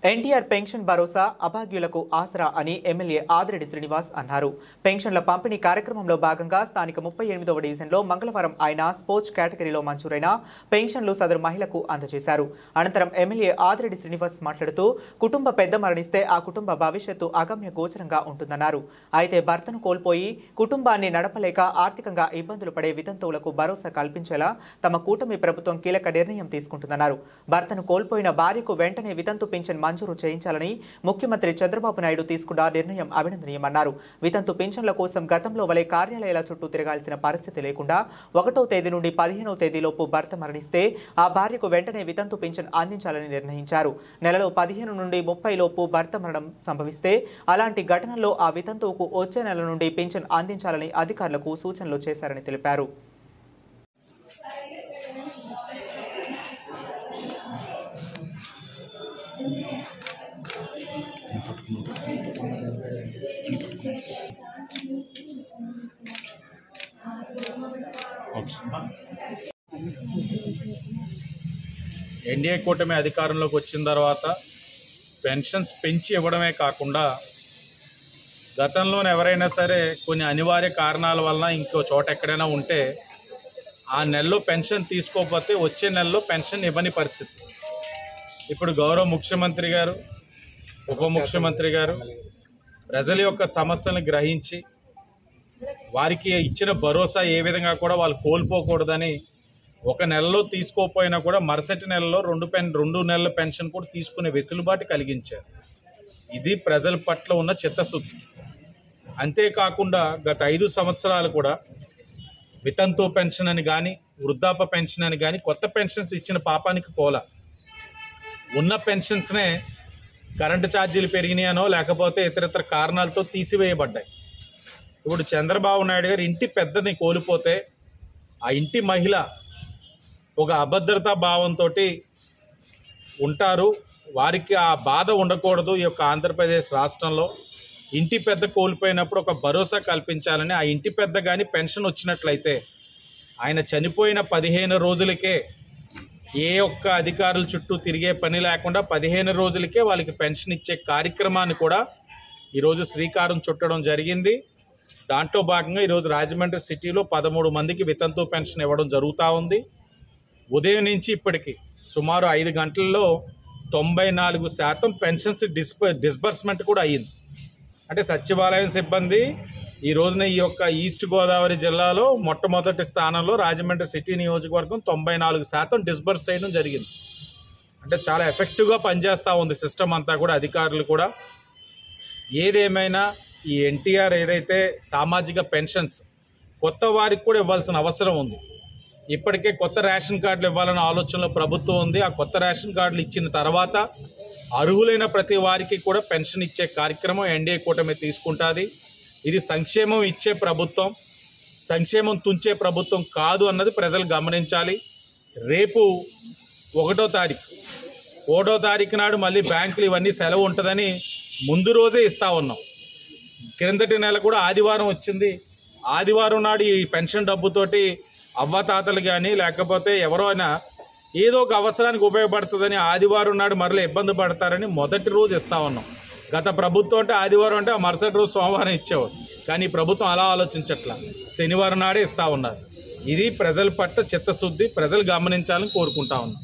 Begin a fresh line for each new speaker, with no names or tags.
NTR pension భరోసా అభాగ్యులకు ఆసరా అని MLA Adireddy Srinivas అన్నారు. పెన్షన్ల పంపిణీ కార్యక్రమంలో భాగంగా స్థానిక 38వ డివిజన్లో మంగళవారం ఆయన స్పోర్ట్స్ కేటగిరీలో మంజూరైన పెన్షన్లు సదరు మహిళకు అందజేశారు. అనంతరం ఎమ్మెల్యే ఆదిరెడ్డి శ్రీనివాస్ మాట్లాడుతూ కుటుంబ పెద్ద మరణిస్తే ఆ కుటుంబ భవిష్యత్తు అగమ్య గోచరంగా ఉంటుందన్నారు. అయితే భర్తను కోల్పోయి కుటుంబాన్ని నడపలేక ఆర్థికంగా ఇబ్బందులు పడే వితంతువులకు భరోసా కల్పించేలా తమ కూటమి ప్రభుత్వం కీలక నిర్ణయం తీసుకుంటుందన్నారు. భర్తను కోల్పోయిన భార్యకు వెంటనే వితంతు పెన్షన్ మంజూరు చేయించాలని ముఖ్యమంత్రి చంద్రబాబు నాయుడు తీసుకున్న నిర్ణయం అభినందనీయమన్నారు. వితంతు పెన్షన్ల కోసం గతంలో వలె కార్యాలయాల చుట్టూ తిరగాల్సిన పరిస్థితి లేకుండా 1వ తేదీ నుండి 15వ తేదీలోపు భర్త మరణిస్తే ఆ భార్యకు వెంటనే వితంతు పెన్షన్ అందించాలని నిర్ణయించారు. నెలలో 15 నుండి 30 లోపు భర్త మరణం సంభవిస్తే అలాంటి ఘటనల్లో ఆ వితంతువుకు వచ్చే నెల నుండి పెన్షన్ అందించాలని అధికారులకు సూచనలు చేశారని తెలిపారు.
ఎన్డీఏ కూటమి అధికారంలోకి వచ్చిన తర్వాత పెన్షన్స్ పెంచి ఇవ్వడమే కాకుండా గతంలోనే ఎవరైనా సరే కొన్ని అనివార్య కారణాల వలన ఇంకో చోట ఎక్కడైనా ఉంటే ఆ నెలలో పెన్షన్ తీసుకోకపోతే వచ్చే నెలలో పెన్షన్ ఇవ్వని పరిస్థితి. ఇప్పుడు గౌరవ ముఖ్యమంత్రి గారు, ఉప ముఖ్యమంత్రి గారు ప్రజల యొక్క సమస్యలను గ్రహించి వారికి ఇచ్చిన భరోసా ఏ విధంగా కూడా వాళ్ళు కోల్పోకూడదని ఒక నెలలో తీసుకోకపోయినా కూడా మరుసటి నెలలో 2 నెలల పెన్షన్ కూడా తీసుకునే వెసులుబాటు కలిగించారు. ఇది ప్రజల పట్ల ఉన్న చిత్తశుద్ధి. అంతేకాకుండా గత 5 సంవత్సరాలు కూడా వితంతు పెన్షన్ అని కానీ వృద్ధాప్య పెన్షన్ అని కానీ కొత్త పెన్షన్స్ ఇచ్చిన పాపానికి పోలా. ఉన్న పెన్షన్స్నే కరెంటు ఛార్జీలు పెరిగినాయనో లేకపోతే ఇతరితర కారణాలతో తీసివేయబడ్డాయి. ఇప్పుడు చంద్రబాబు నాయుడు గారు ఇంటి పెద్దని కోల్పోతే ఆ ఇంటి మహిళ ఒక అభద్రతా భావంతో ఉంటారు. వారికి ఆ బాధ ఉండకూడదు. ఈ యొక్క ఆంధ్రప్రదేశ్ రాష్ట్రంలో ఇంటి పెద్ద కోల్పోయినప్పుడు ఒక భరోసా కల్పించాలని, ఆ ఇంటి పెద్ద కానీ పెన్షన్ వచ్చినట్లయితే ఆయన చనిపోయిన 15 రోజులకే ఏ ఒక్క అధికారుల చుట్టూ తిరిగే పని లేకుండా 15 రోజులకే వాళ్ళకి పెన్షన్ ఇచ్చే కార్యక్రమాన్ని కూడా ఈరోజు శ్రీకారం చుట్టడం జరిగింది. దాంట్లో భాగంగా ఈరోజు రాజమండ్రి సిటీలో 13 మందికి వితంతు పెన్షన్ ఇవ్వడం జరుగుతూ ఉంది. ఉదయం నుంచి ఇప్పటికి సుమారు 5 గంటల్లో 94% పెన్షన్స్ డిస్బర్స్మెంట్ కూడా అయ్యింది. అంటే సచివాలయం సిబ్బంది ఈ రోజున ఈ యొక్క ఈస్ట్ గోదావరి జిల్లాలో మొట్టమొదటి స్థానంలో రాజమండ్రి సిటీ నియోజకవర్గం 94% డిస్బర్స్ చేయడం జరిగింది. అంటే చాలా ఎఫెక్టివ్గా పనిచేస్తూ ఉంది సిస్టమ్ అంతా కూడా, అధికారులు కూడా. ఏదేమైనా ఈ ఎన్టీఆర్ ఏదైతే సామాజిక పెన్షన్స్ కొత్త వారికి కూడా ఇవ్వాల్సిన అవసరం ఉంది. ఇప్పటికే కొత్త రేషన్ కార్డులు ఇవ్వాలన్న ఆలోచనలో ప్రభుత్వం ఉంది. ఆ కొత్త రేషన్ కార్డులు ఇచ్చిన తర్వాత అర్హులైన ప్రతి వారికి కూడా పెన్షన్ ఇచ్చే కార్యక్రమం ఎన్డీఏ కూటమి తీసుకుంటుంది. ఇది సంక్షేమం ఇచ్చే ప్రభుత్వం, సంక్షేమం తుంచే ప్రభుత్వం కాదు అన్నది ప్రజలు గమనించాలి. రేపు 1వ తారీఖు నాడు మళ్ళీ బ్యాంకులు ఇవన్నీ సెలవు ఉంటుందని ముందు రోజే ఇస్తూ ఉన్నాం. క్రిందటి నెల కూడా ఆదివారం వచ్చింది. ఆదివారం నాడు ఈ పెన్షన్ డబ్బుతోటి అవ్వతాతలు కానీ లేకపోతే ఎవరైనా ఏదో ఒక అవసరానికి ఉపయోగపడుతుందని ఆదివారం నాడు మరలా ఇబ్బంది పడతారని మొదటి రోజు ఇస్తూ ఉన్నాం. గత ప్రభుత్వం అంటే ఆదివారం అంటే మరుసటి రోజు సోమవారం ఇచ్చేవారు. కానీ ఈ ప్రభుత్వం అలా ఆలోచించట్లా, శనివారం నాడే ఇస్తూ ఉన్నారు. ఇది ప్రజల పట్ల చిత్తశుద్ధి, ప్రజలు గమనించాలని కోరుకుంటా ఉన్నాం.